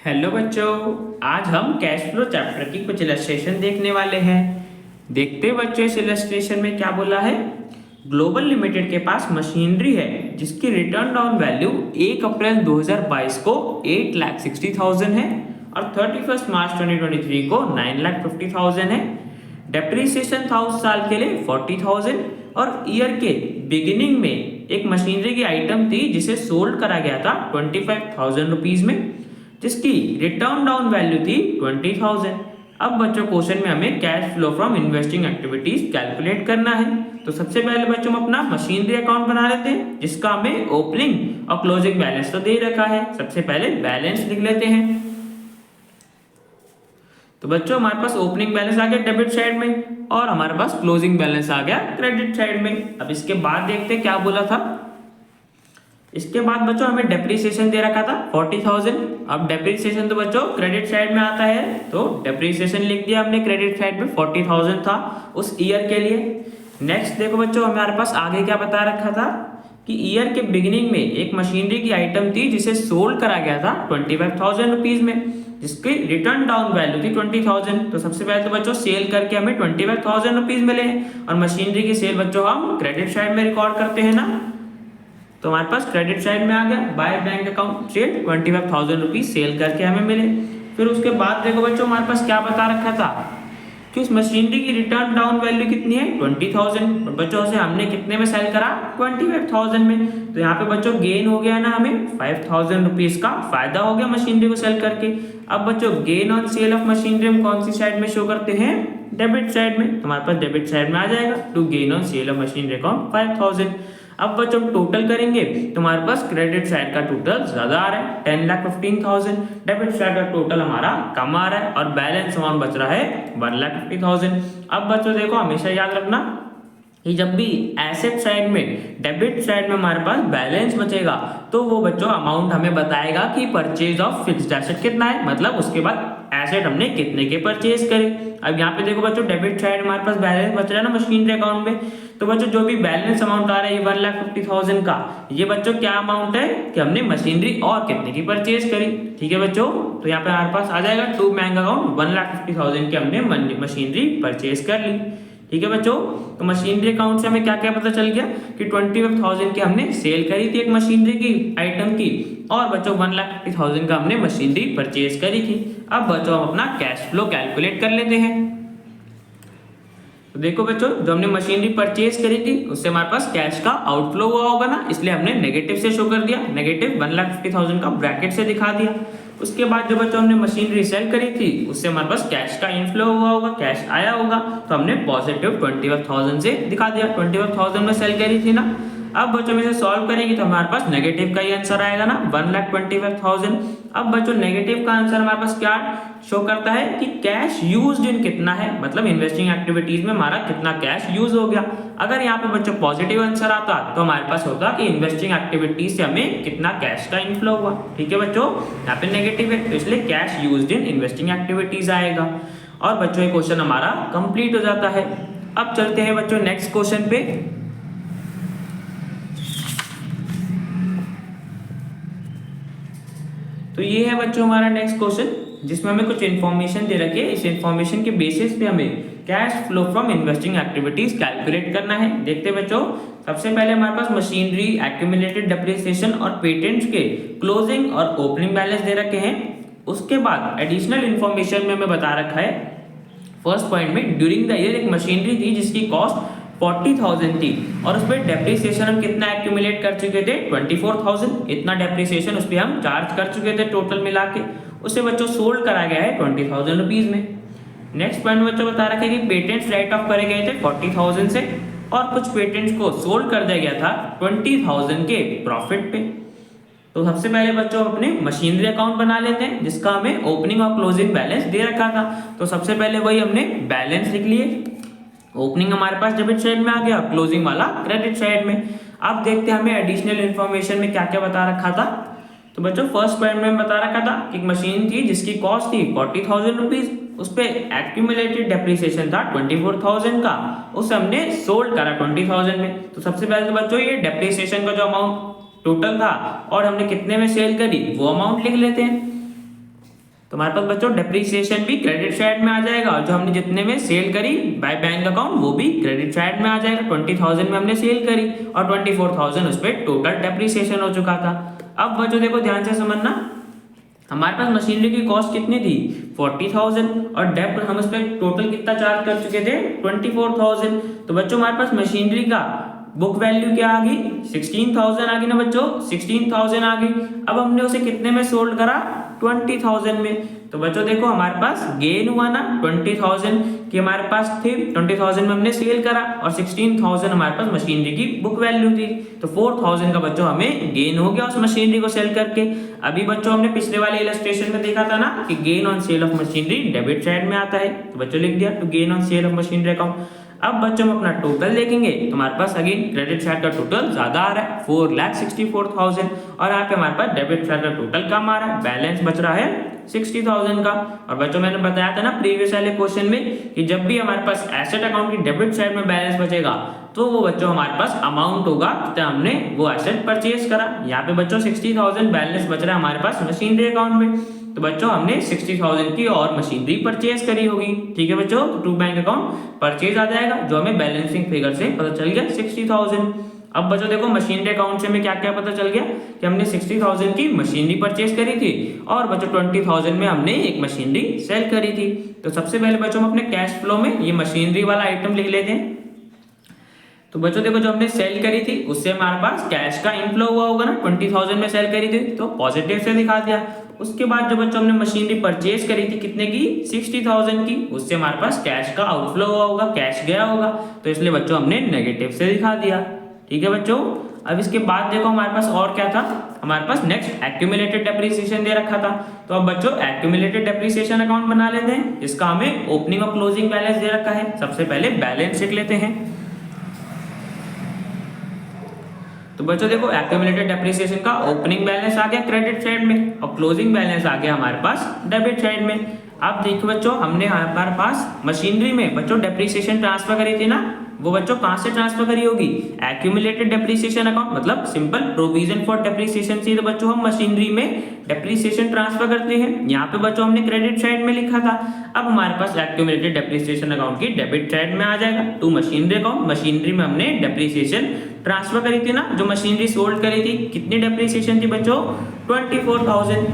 Hello बच्चों, आज हम कैश फ्लो चैप्टर की कुछ इलस्ट्रेशन देखने वाले हैं। देखते हैं बच्चों इस इलस्ट्रेशन में क्या बोला है। ग्लोबल लिमिटेड के पास मशीनरी है जिसकी रिटर्न डाउन वैल्यू 1 अप्रैल 2022 को 8,60,000 है और 31 मार्च 2023 को 9,50,000 है। डेप्रीसिएशन था उस साल के लिए 40,000 और ईयर के बिगिनिंग में एक मशीनरी की आइटम थी जिसे सोल्ड करा गया था 25,000 रुपीज में, जिसकी रिटर्न डाउन वैल्यू थी 20,000। अब बच्चों क्वेश्चन में हमें cash flow from investing activities calculate करना है। तो सबसे पहले बच्चों हम अपना मशीनरी अकाउंट बना लेते हैं जिसका हमें ओपनिंग और क्लोजिंग बैलेंस तो दे रखा है। सबसे पहले बैलेंस लिख लेते हैं। तो बच्चों हमारे पास ओपनिंग बैलेंस आ गया डेबिट साइड में और हमारे पास क्लोजिंग बैलेंस आ गया क्रेडिट साइड में। अब इसके बाद देखते हैं क्या बोला था। इसके बाद बच्चों हमें डेप्रीसिएशन दे रखा था 40,000। अब डेप्रीसिएशन तो बच्चों क्रेडिट साइड में आता है तो डेप्रीसिएशन लिख दिया हमने क्रेडिट साइड में 40,000 था उस ईयर के लिए। नेक्स्ट देखो बच्चों हमारे पास आगे क्या बता रखा था कि ईयर के बिगिनिंग में एक मशीनरी की आइटम थी जिसे सोल्ड करा गया था 25,000 रुपीज में, जिसकी रिटर्न डाउन वैल्यू थी 20,000। तो सबसे पहले तो बच्चों सेल करके हमें 25,000 रुपीज मिले और मशीनरी की सेल बच्चों हम क्रेडिट साइड में रिकॉर्ड करते हैं ना। तो हमारे पास क्रेडिट साइड में आ गया बाय बैंक अकाउंट से 25,000 रुपीज सेल करके हमें मिले। फिर उसके बाद देखो बच्चों हमारे पास क्या बता रखा था कि उस मशीनरी की रिटर्न डाउन वैल्यू कितनी है 20,000 और बच्चों से हमने कितने में सेल करा 25,000 में। तो यहाँ पे बच्चों गेन हो गया ना, हमें 5,000 रुपीज का फायदा हो गया मशीनरी को सेल करके। अब बच्चों gain on sale of machinery हम कौन सी साइड में शो करते हैं, डेबिट साइड में। तो हमारे पास डेबिट साइड में आ जाएगा to gain on sale of machinery account 5,000। अब बच्चों टोटल करेंगे तो हमारे पास क्रेडिट साइड का टोटल ज्यादा आ रहा है 10,15,000, डेबिट साइड का टोटल हमारा कम आ रहा है और बैलेंस अमाउंट बच रहा है 1,50,000। अब बच्चों देखो हमेशा याद रखना कि जब भी एसेट साइड में डेबिट साइड में हमारे पास बैलेंस बचेगा तो वो बच्चों अमाउंट हमें बताएगा कि परचेज ऑफ फिक्स्ड एसेट कितना है, मतलब उसके बाद एसेट हमने कितने के परचेज करे। अब यहाँ पे देखो बच्चों डेबिट साइड हमारे पास बैलेंस बच रहा है ना मशीनरी अकाउंट में, तो बच्चों जो भी बैलेंस अमाउंट आ रहा है 1,50,000 का, ये बच्चों क्या अमाउंट है कि हमने मशीनरी और कितने की परचेज करी। ठीक है बच्चों, तो यहाँ पे हमारे पास आ जाएगा टू बैंक अकाउंट 1,50,000 की हमने मशीनरी परचेज कर ली। ठीक है बच्चों, तो मशीनरी अकाउंट से हमें क्या क्या पता चल गया कि 25,000 की हमने सेल करी थी एक मशीनरी की आइटम की और बच्चों 1,50,000 का हमने मशीनरी परचेज करी थी। अब बच्चों हम अपना कैश फ्लो कैलकुलेट कर लेते हैं। तो देखो बच्चों जो हमने मशीनरी परचेज करी थी उससे हमारे पास कैश का आउटफ्लो हुआ होगा ना, इसलिए हमने नेगेटिव से शो कर दिया, नेगेटिव 1,50,000 का ब्रैकेट से दिखा दिया। उसके बाद जो बच्चों हमने मशीनरी सेल करी थी उससे हमारे पास कैश का इनफ्लो हुआ होगा, कैश आया होगा, तो हमने पॉजिटिव 25,000 से दिखा दिया, 25,000 में सेल करी थी ना। अब बच्चों में से सॉल्व करेंगे तो हमारे पास नेगेटिव का ही आंसर आएगा ना 1,25,000। अब बच्चों नेगेटिव का आंसर हमारे पास क्या शो करता है कि कैश यूज्ड इन कितना है, मतलब इन्वेस्टिंग एक्टिविटीज में हमारा कितना कैश यूज हो गया। अगर यहाँ पे बच्चों पॉजिटिव आंसर आता तो हमारे पास होता कि इन्वेस्टिंग एक्टिविटीज से हमें कितना कैश का इनफ्लो हुआ। ठीक है बच्चों, यहाँ पे नेगेटिव है तो इसलिए cash used in investing activities आएगा और बच्चों ये क्वेश्चन हमारा कंप्लीट हो जाता है। अब चलते हैं बच्चों नेक्स्ट क्वेश्चन पे। तो ये है बच्चों हमारा नेक्स्ट क्वेश्चन जिसमें हमें कुछ इन्फॉर्मेशन दे रखी है। इस इन्फॉर्मेशन के बेसिस पे हमें cash flow from investing activities calculate करना है। देखते हैं बच्चों, सबसे पहले हमारे पास मशीनरी, एक्यूमुलेटेड डेप्रिसिएशन और पेटेंट्स के क्लोजिंग और ओपनिंग बैलेंस दे रखे हैं। उसके बाद एडिशनल इन्फॉर्मेशन में हमें बता रखा है फर्स्ट पॉइंट में ड्यूरिंग द ईयर एक मशीनरी थी जिसकी कॉस्ट 40,000 थी और उस पर डेप्रिसिएशन हम कितना एक्यूमुलेट कर चुके थे 24,000, इतना डेप्रिसिएशन उस पर हम चार्ज कर चुके थे टोटल मिला के। उसे बच्चों सोल्ड करा गया है 20,000 रुपीज में। नेक्स्ट पॉइंट बच्चों बता रखा है कि पेटेंट्स राइट ऑफ करे गए थे 40,000 से और कुछ पेटेंट्स को सोल्ड कर दिया गया था 20,000 के प्रॉफिट पे। तो सबसे पहले बच्चों अपने मशीनरी अकाउंट बना लेते हैं जिसका हमें ओपनिंग और क्लोजिंग बैलेंस दे रखा था। तो सबसे पहले वही हमने बैलेंस लिख लिए, ओपनिंग हमारे पास डेबिट साइड में आ गया, क्लोजिंग वाला क्रेडिट साइड में। अब देखते हैं हमें एडिशनल इन्फॉर्मेशन में क्या क्या बता रखा था। तो बच्चों फर्स्ट पॉइंट में बता रखा था कि एक मशीन थी जिसकी कॉस्ट थी 40,000 रुपीज, उस पे एक्यूमुलेटेड डेप्रिसिएशन था 24,000 का, उसे हमने सोल्ड करा 20,000 में। तो सबसे पहले तो बच्चों ये डेप्रिसिएशन का जो अमाउंट टोटल था और हमने कितने में सेल करी वो अमाउंट लिख लेते हैं। तो हमारे पास बच्चों डेप्रीसिएशन भी क्रेडिट साइड में आ जाएगा और जो हमने जितने में सेल करी बाय बैंक अकाउंट वो भी क्रेडिट साइड में आ जाएगा। 20,000 में हमने सेल करी और 24,000 उस पर टोटल डेप्रीसिएशन हो चुका था। अब बच्चों देखो ध्यान से समझना, हमारे पास मशीनरी की कॉस्ट कितनी थी 40,000 और डेप हम उस पर टोटल कितना चार्ज कर चुके थे 24,000। तो बच्चों हमारे पास मशीनरी का बुक वैल्यू क्या आ गई 16,000 आ गई ना बच्चों, 16,000 आ गई। अब हमने उसे कितने में सोल्ड करा 20,000 में। तो बच्चों देखो हमारे पास गेन हुआ ना 20,000 की हमारे पास थी, 20,000 में हमने सेल करा और 16,000 हमारे पास मशीनरी की बुक वैल्यू थी। तो 4,000 का बच्चों हमें गेन हो गया उस मशीनरी को सेल करके। अभी बच्चों हमने पिछले वाले इलस्ट्रेशन में देखा था ना कि gain on sale of machinery debit side में आता है। तो बच्चों लिख दिया to gain on sale of machinery account. अब बच्चों हम अपना टोटल देखेंगे तो हमारे पास अगेन क्रेडिट साइड का टोटल ज्यादा आ रहा है 4,64,000 और यहाँ पे हमारे पास डेबिट साइड का टोटल कम आ रहा है, बैलेंस बच रहा है 60,000 का। और बच्चों मैंने बताया था ना प्रीवियस वाले क्वेश्चन में कि जब भी हमारे पास एसेट अकाउंट की डेबिट साइड में बैलेंस बचेगा तो वो बच्चों हमारे पास अमाउंट होगा तो हमने वो एसेट परचेज करा। यहाँ पे बच्चों 60,000 बैलेंस बच रहा है हमारे पास मशीनरी अकाउंट में, तो बच्चों हमने 60,000 की और मशीनरी परचेज करी होगी। ठीक है बच्चों, तो टू बैंक अकाउंट परचेज आ जाएगा जो हमें बैलेंसिंग फिगर से पता चल गया 60,000। अब बच्चों देखो मशीनरी अकाउंट से हमें क्या क्या पता चल गया कि हमने 60,000 की मशीनरी परचेज करी थी और बच्चों 20,000 में हमने एक मशीनरी सेल करी थी। तो सबसे पहले बच्चों हम अपने कैश फ्लो में ये मशीनरी वाला आइटम लिख लेते हैं। तो बच्चों देखो जो हमने सेल करी थी उससे हमारे पास कैश का इनफ्लो हुआ होगा ना, 20,000 में सेल करी थी तो पॉजिटिव से दिखा दिया। उसके बाद जो बच्चों हमने मशीनरी परचेज करी थी कितने की 60,000 की, उससे हमारे पास कैश का आउटफ्लो हुआ होगा, कैश गया होगा, तो इसलिए बच्चों हमने नेगेटिव से दिखा दिया। ठीक है बच्चों, अब इसके बाद देखो हमारे पास और क्या था, हमारे पास नेक्स्ट एक्यूमुलेटेड डेप्रिसिएशन दे रखा था। तो अब बच्चों एक्यूमुलेटेड डेप्रिसिएशन अकाउंट बना लेते हैं। इसका हमें ओपनिंग और क्लोजिंग बैलेंस दे रखा है। सबसे पहले बैलेंस लिख लेते हैं। तो बच्चों देखो एक्यूमुलेटेड डेप्रिसिएशन का ओपनिंग बैलेंस आ गया क्रेडिट साइड में और क्लोजिंग बैलेंस आ गया हमारे पास डेबिट साइड में। अब देखो बच्चों हमने हमारे पास मशीनरी में बच्चों डेप्रिसिएशन ट्रांसफर करी थी ना, वो बच्चों कहां से ट्रांसफर करी होगी एक्यूमुलेटेड डेप्रिसिएशन अकाउंट, मतलब सिंपल प्रोविजन फॉर डेप्रिसिएशन से तो बच्चों हम मशीनरी में डेप्रिसिएशन ट्रांसफर करते हैं। यहाँ पे बच्चों हमने क्रेडिट साइड में लिखा था। अब हमारे पास एक्यूमुलेटेड डेप्रिसिएशन अकाउंट की डेबिट साइड में आ जाएगा टू मशीनरी अकाउंट। मशीनरी में हमने डेप्रिसिएशन ट्रांसफर करी थी ना, जो मशीनरी सोल्ड करी थी, कितनी डेप्रिसिएशन थी बच्चों 24,000,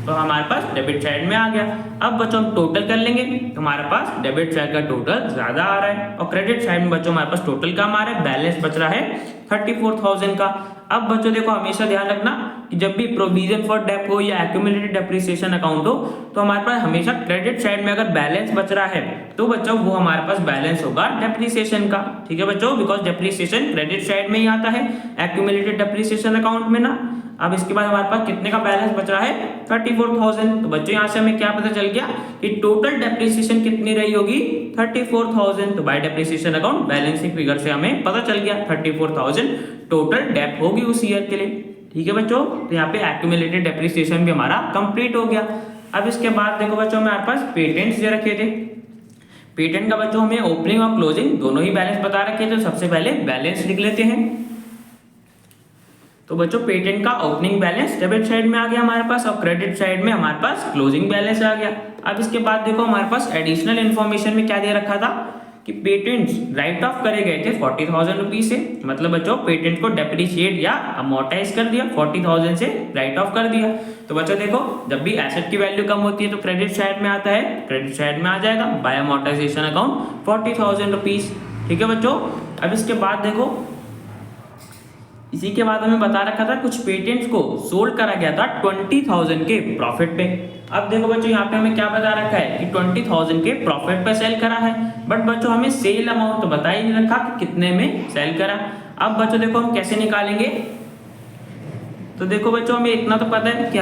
तो हमारे पास डेबिट साइड में आ गया। अब बच्चों हम टोटल कर लेंगे तो हमारे पास डेबिट साइड का टोटल ज्यादा आ रहा है और क्रेडिट साइड में बच्चों हमारे पास टोटल कम आ रहा है, बैलेंस बच रहा है 34,000 का। अब बच्चों देखो हमेशा ध्यान रखना कि जब भी प्रोविजन फॉर डेप हो या एक्यूमुलेटेड डेप्रिसिएशन अकाउंट हो तो हमारे पास हमेशा क्रेडिट साइड में अगर बैलेंस बच रहा है तो बच्चों वो हमारे पास बैलेंस होगा डेप्रिसिएशन का। ठीक है बच्चों, बिकॉज डेप्रिसिएशन क्रेडिट साइड में ही आता है एक्यूमुलेटेड डेप्रिसिएशन अकाउंट में ना। अब इसके बाद हमारे पास कितने का बैलेंस बच रहा है 34,000। तो बच्चों यहाँ से हमें क्या पता चल गया कि टोटल डेप्रिसिएशन कितनी रही होगी 34,000। तो bye depreciation account balancing figure से हमें पता चल गया 34,000 टोटल डेप होगी उस ईयर के लिए। ठीक है बच्चों, तो यहाँ पे एक्यूमुलेटेड डेप्रिसिएशन भी हमारा कंप्लीट हो गया। अब इसके बाद देखो बच्चों हमारे पास पेटेंट्स दे रखे थे। पेटेंट का बच्चों हमें ओपनिंग और क्लोजिंग दोनों ही बैलेंस बता रखे थे। तो सबसे पहले बैलेंस लिख लेते हैं। तो बच्चों पेटेंट का ओपनिंग बैलेंस डेबिट साइड में आ गया हमारे पास और क्रेडिट साइड में हमारे पास क्लोजिंग बैलेंस आ गया। अब इसके बाद देखो हमारे पास एडिशनल इन्फॉर्मेशन में क्या दे रखा था कि पेटेंट्स राइट ऑफ करे गए थे 40,000 रुपीज से, मतलब बच्चों पेटेंट को डेप्रिशिएट या अमोर्टाइज कर दिया, 40,000 से राइट ऑफ कर दिया। तो बच्चों देखो जब भी एसेट की वैल्यू कम होती है तो क्रेडिट साइड में आता है, क्रेडिट साइड में आ जाएगा बाय अमोर्टाइजेशन अकाउंट 40,000 रुपीज। ठीक है बच्चों, अब इसके बाद देखो इसी के बाद हमें बता रखा था कुछ पेटेंट्स को सोल्ड करा गया था 20,000 के प्रॉफिट पे। अब देखो बच्चों यहाँ पे हमें क्या बता रखा है कि 20,000 के प्रॉफिट पे सेल करा है, बट बच्चों हमें सेल अमाउंट तो बता ही नहीं रखा कि कितने में सेल करा। अब बच्चों देखो हम कैसे निकालेंगे, तो देखो बच्चों हमें इतना तो पता है कि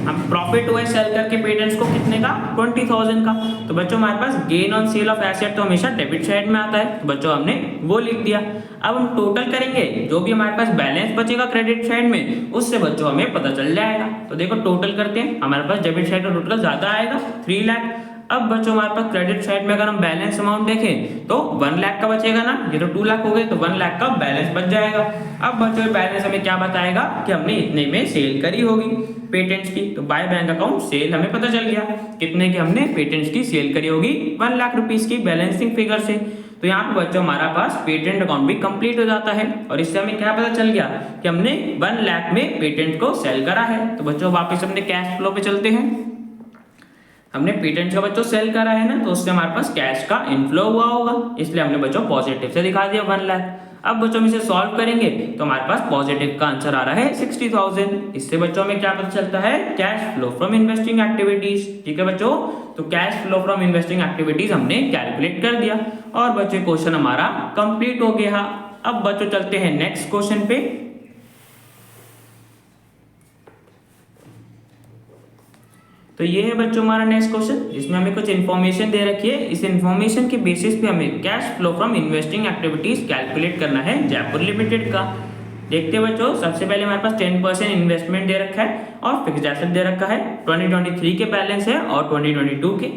हम प्रॉफिट हुआ सेल करके पेटेंट्स को कितने का 20,000 का। तो बच्चों हमारे पास gain on sale of asset तो हमेशा डेबिट साइड में आता है, तो बच्चों हमने वो लिख दिया। अब हम टोटल करेंगे, जो भी हमारे पास बैलेंस बचेगा क्रेडिट साइड में उससे बच्चों हमें पता चल जाएगा। तो देखो टोटल करते हैं, हमारे पास डेबिट साइड का टोटल ज्यादा आएगा 3 लाख। अब बच्चों हमारे पास क्रेडिट साइड में अगर हम बैलेंस अमाउंट देखें तो 1 लाख का बचेगा ना, ये तो 2 लाख हो गए, तो 1 लाख का बैलेंस बच जाएगा। अब बच्चों बैलेंस हमें क्या बताएगा कि हमने इतने में सेल करी होगी पेटेंट्स की, तो बाय बैंक अकाउंट सेल हमें पता चल गया कितने की हमने पेटेंट्स की सेल करी होगी, 1 लाख रुपीस की बैलेंसिंग फिगर से। तो यहाँ पे बच्चों हमारा पास पेटेंट अकाउंट भी कंप्लीट हो जाता है और इससे हमें क्या पता चल गया कि हमने 1 लाख में पेटेंट को सेल करा है। तो बच्चों वापस अपने कैश फ्लो पे चलते हैं। हमने पेटेंट का बच्चों सेल करा है ना, तो उससे हमारे पास कैश का इनफ्लो हुआ होगा, इसलिए हमने बच्चों पॉजिटिव से दिखा दिया 1 लाख। अब बच्चों हम इसे सॉल्व करेंगे तो हमारे पास पॉजिटिव का आंसर आ रहा है 60,000। इससे बच्चों हमें क्या पता चलता है, cash flow from investing activities. ठीक है बच्चों, तो cash flow from investing activities हमने कैलकुलेट कर दिया और बच्चों क्वेश्चन हमारा कंप्लीट हो गया। अब बच्चों चलते हैं नेक्स्ट क्वेश्चन पे। तो ये है बच्चों हमारा नेक्स्ट क्वेश्चन, जिसमें हमें कुछ इन्फॉर्मेशन दे रखी है। इस इन्फॉर्मेशन के बेसिस पे हमें cash flow from investing activities calculate करना है जयपुर लिमिटेड का। देखते हैं बच्चों, सबसे पहले हमारे पास 10% इन्वेस्टमेंट दे रखा है और फिक्स्ड एसेट दे रखा है, 2023 के बैलेंस है और 2022 के।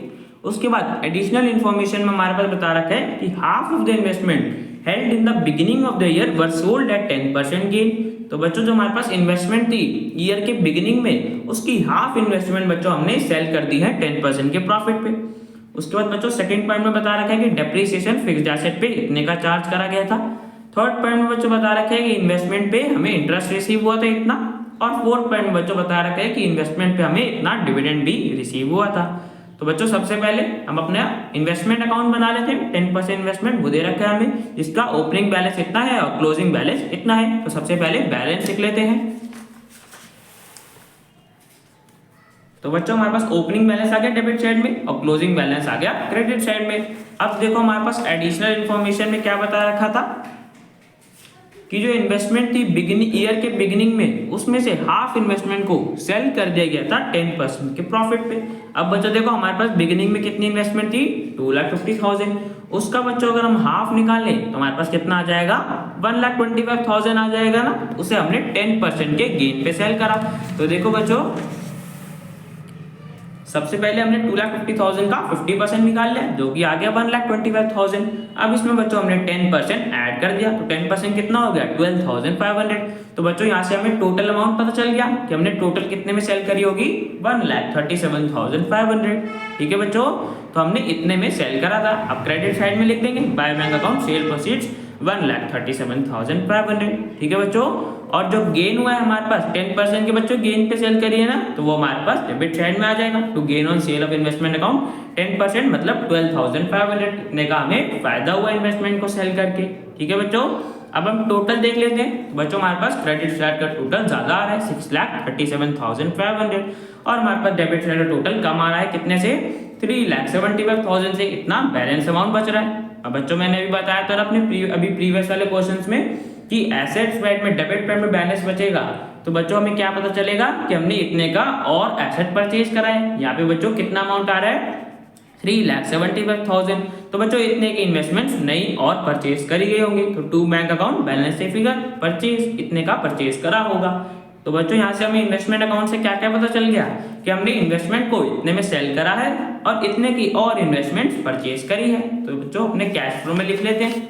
उसके बाद एडिशनल इन्फॉर्मेशन में हमारे पास बता रखा है कि half of the investment held in the beginning of the year were sold at 10% gain. तो बच्चों जो हमारे पास इन्वेस्टमेंट थी ईयर के बिगिनिंग में, उसकी हाफ इन्वेस्टमेंट बच्चों हमने सेल कर दी है 10% के प्रॉफिट पे। उसके बाद बच्चों सेकंड पॉइंट में बता रखा है कि डेप्रिसिएशन फिक्स्ड एसेट पे इतने का चार्ज करा गया था। थर्ड पॉइंट में बच्चों बता रखा है कि इन्वेस्टमेंट पे हमें इंटरेस्ट रिसीव हुआ था इतना। और फोर्थ पॉइंट में बच्चों बता रखा है कि इन्वेस्टमेंट पे हमें इतना डिविडेंड भी रिसीव हुआ था। तो बच्चों सबसे पहले हम अपना इन्वेस्टमेंट अकाउंट बना लेते हैं। 10% इन्वेस्टमेंट वो दे रखा है हमें, जिसका ओपनिंग बैलेंस इतना है और क्लोजिंग बैलेंस इतना है। तो सबसे पहले बैलेंस लिख लेते हैं। तो बच्चों हमारे पास ओपनिंग बैलेंस आ गया डेबिट साइड में और क्लोजिंग बैलेंस आ गया क्रेडिट साइड में। अब देखो हमारे पास एडिशनल इन्फॉर्मेशन में क्या बता रखा था कि जो इन्वेस्टमेंट थी बिगिनिंग ईयर के बिगिनिंग में, उसमें से हाफ इन्वेस्टमेंट को सेल कर दिया गया था 10% के प्रॉफिट पे। अब बच्चों देखो हमारे पास बिगिनिंग में कितनी इन्वेस्टमेंट थी, 2,50,000। उसका बच्चों अगर हम हाफ निकालें तो हमारे पास कितना आ जाएगा, 1,25,000 आ जाएगा ना। उसे हमने 10% के गेन पे सेल करा। तो देखो बच्चों सबसे पहले हमने 2,50,000 का 50% निकाल लिया, जो कि आ गया 1,25,000। अब इसमें बच्चों हमने 10% ऐड कर दिया, तो 10% कितना हो गया, 12,500। तो बच्चों यहाँ से हमें टोटल अमाउंट पता चल गया कि हमने टोटल कितने में सेल करी होगी, 1,37,500। ठीक है बच्चों, तो हमने इतने में सेल करा था। अब क्रेडिट साइड में लिख देंगे by bank account cell proceeds 1,37,500। ठीक है बच्चों, और जो गेन हुआ है हमारे पास 10% के बच्चों गेन पे सेल करिए ना, तो वो हमारे पास डेबिट साइड में आ जाएगा। To gain on sale of investment account 10% मतलब 12,500। इतने का हमें फायदा हुआ इन्वेस्टमेंट को सेल करके। ठीक है बच्चों, अब हम टोटल देख लेते हैं। तो बच्चों हमारे पास क्रेडिट साइड का टोटल ज्यादा आ रहा है 6,37,500 और हमारे पास डेबिट साइड का टोटल कम आ रहा है कितने से, 3,75,000 से। इतना बैलेंस अमाउंट बच रहा है। अब बच्चों मैंने अभी बताया था अपने अभी प्रीवियस वाले क्वेश्चंस में कि एसेट साइड में डेबिट साइड में बैलेंस बचेगा, तो बच्चों हमें क्या पता चलेगा कि हमने इतने का और एसेट परचेज करा है। यहाँ पे बच्चों कितना अमाउंट आ रहा है, 3,75,000। तो बच्चों इतने की इन्वेस्टमेंट्स नई और परचेज करी गई होंगी। तो टू बैंक अकाउंट बैलेंस से फिगर परचेज इतने का परचेज करा होगा। तो बच्चों यहाँ से हमें इन्वेस्टमेंट अकाउंट से क्या क्या पता चल गया कि हमने इन्वेस्टमेंट को इतने में सेल करा है और इतने की और इन्वेस्टमेंट परचेज करी है। तो बच्चों अपने कैश फ्लो में लिख लेते हैं।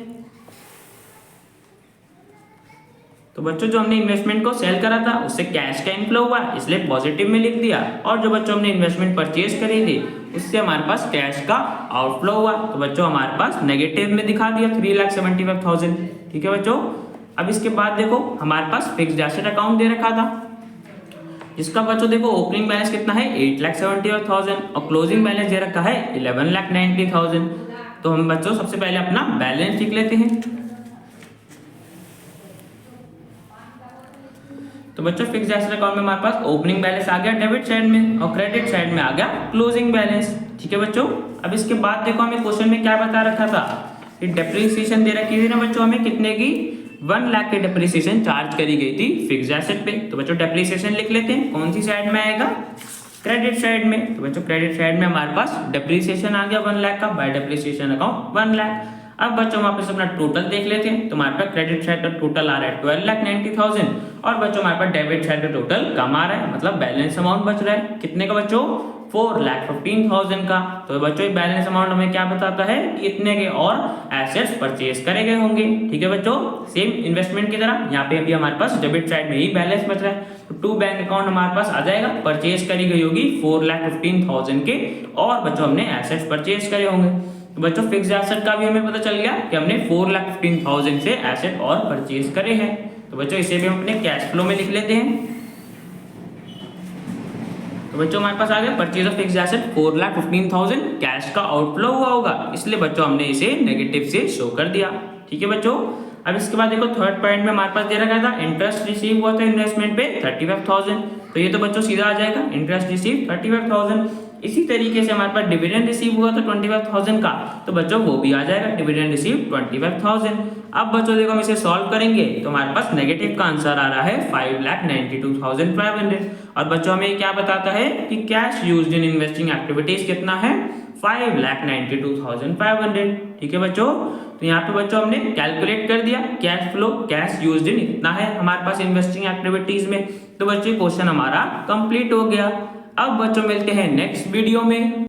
तो बच्चों जो हमने इन्वेस्टमेंट को सेल करा था उससे कैश का इनफ्लो हुआ, इसलिए पॉजिटिव में लिख दिया। और जो बच्चों हमने इन्वेस्टमेंट परचेज करी थी उससे हमारे पास कैश का आउटफ्लो हुआ, तो बच्चों हमारे पास नेगेटिव में दिखा दिया 3,75,000। ठीक है बच्चों, अब इसके बाद देखो हमारे पास फिक्स्ड एसेट अकाउंट दे रखा था, जिसका बच्चों देखो ओपनिंग बैलेंस कितना है 8,75,000 और क्लोजिंग बैलेंस दे रखा है 11,90,000। तो हम बच्चों सबसे पहले अपना बैलेंस लिख लेते हैं। तो बच्चों फिक्स्ड एसेट अकाउंट में हमारे पास ओपनिंग बैलेंस आ गया डेबिट साइड में और क्रेडिट साइड में आ गया क्लोजिंग बैलेंस। ठीक है बच्चों, अब इसके बाद देखो हमें क्वेश्चन में क्या बता रखा था कि डेप्रिसिएशन दे रखी थी ना बच्चों, हमें कितने की 1 लाख की डेप्रिसिएशन चार्ज करी गई थी फिक्स्ड एसेट पे। तो बच्चों डेप्रिसिएशन लिख लेते हैं, कौन सी साइड में आएगा, क्रेडिट साइड में। तो बच्चों क्रेडिट साइड में हमारे पास डेप्रिसिएशन आ गया 1 लाख का, बाय डेप्रिसिएशन अकाउंट 1 लाख। अब बच्चों हमारे पास अपना टोटल देख लेते हैं। तो हमारे पास क्रेडिट साइड का टोटल आ रहा है 12,90,000 और बच्चों हमारे पास डेबिट साइड का टोटल कम आ रहा है, मतलब बैलेंस अमाउंट बच रहा है कितने का बच्चों, 4,15,000 का। तो बच्चों ये बैलेंस अमाउंट हमें क्या बताता है कि इतने के और एसेट्स परचेज करे गए होंगे। ठीक है बच्चों, सेम इन्वेस्टमेंट की तरह यहाँ पे अभी हमारे पास डेबिट साइड में ही बैलेंस बच रहा है। तो टू बैंक अकाउंट हमारे पास आ जाएगा, परचेज करी गई होगी 4,15,000 के और बच्चों हमने एसेट्स परचेज करे होंगे। तो बच्चों फिक्स्ड एसेट का भी हमें पता चल गया कि हमने 4,15,000 से एसेट और परचेज करे हैं। तो बच्चों इसे भी हम अपने कैश फ्लो में लिख लेते हैं। तो बच्चों हमारे पास आ गया purchase of fixed asset 4,15,000, cash का आउटफ्लो हुआ होगा इसलिए बच्चों हमने इसे नेगेटिव से शो कर दिया। ठीक है बच्चों, अब इसके बाद देखो थर्ड पॉइंट में हमारे पास दे रखा था इंटरेस्ट रिसीव हुआ था इन्वेस्टमेंट पे 35,000। तो ये तो बच्चों सीधा आ जाएगा इंटरेस्ट रिसीव 35,000। इसी तरीके से हमारे पास डिविडेंड रिसीव हुआ था 25,000 का, तो बच्चों वो भी आ जाएगा डिविडेंड रिसीव 25,000। अब बच्चों देखो हम इसे सॉल्व करेंगे तो हमारे पास नेगेटिव का आंसर आ रहा है 5,92,500 और बच्चों हमें क्या बताता है कि cash used in investing activities कितना है 5,92,500। ठीक है बच्चों, तो यहाँ पे बच्चों हमने कैलकुलेट कर दिया cash flow, cash used in इतना है हमारे पास इन्वेस्टिंग एक्टिविटीज में। तो बच्चों क्वेश्चन हमारा कंप्लीट हो गया। अब बच्चों मिलते हैं नेक्स्ट वीडियो में।